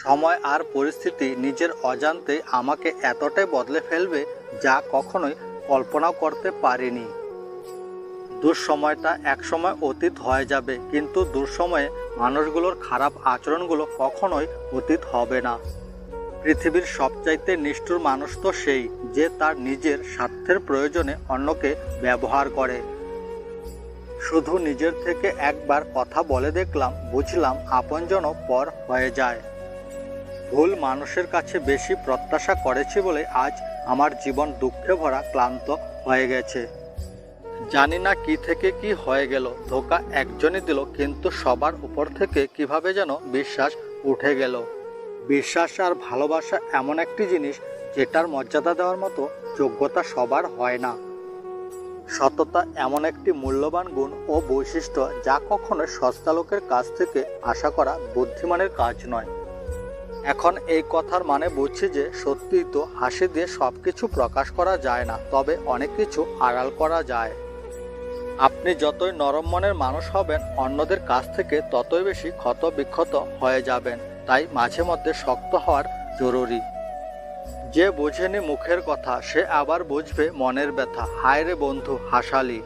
সময় আর পরিস্থিতি নিজের অজান্তেই আমাকে এতটাই বদলে ফেলবে যা কখনোই কল্পনাও করতে পারিনি। দুঃসময়টা একসময় অতীত হয়ে যাবে, কিন্তু দুঃসময়ে মানুষগুলোর খারাপ আচরণগুলো কখনোই অতীত হবে না। পৃথিবীর সবচাইতে নিষ্ঠুর মানুষ তো সেই যে তার নিজের স্বার্থের প্রয়োজনে অন্যকে ব্যবহার করে। শুধু নিজের থেকে একবার কথা বলে দেখলাম, বুঝলাম আপনজনও পর হয়ে যায়। ভুল মানুষের কাছে বেশি প্রত্যাশা করেছি বলে আজ আমার জীবন দুঃখে ভরা, ক্লান্ত হয়ে গেছে। জানি না কি থেকে কি হয়ে গেল, ধোকা একজনই দিল, কিন্তু সবার উপর থেকে কিভাবে যেন বিশ্বাস উঠে গেল। বিশ্বাস আর ভালোবাসা এমন একটি জিনিস যেটার মর্যাদা দেওয়ার মতো যোগ্যতা সবার হয় না। সততা এমন একটি মূল্যবান গুণ ও বৈশিষ্ট্য যা কখনো সস্তা লোকের কাছ থেকে আশা করা বুদ্ধিমানের কাজ নয়। এখন এই কথার মানে বুঝছি যে সত্যিই তো হাসি দিয়ে সবকিছু প্রকাশ করা যায় না, তবে অনেক কিছু আড়াল করা যায়। আপনি যতই নরম মনের মানুষ হবেন, অন্যদের কাছ থেকে ততই বেশি ক্ষত বিক্ষত হয়ে যাবেন। তাই মাঝে মধ্যে শক্ত হওয়ার জরুরি। যে বোঝেনি মুখের কথা, সে আবার বুঝবে মনের ব্যথা। হায় রে বন্ধু, হাসালি।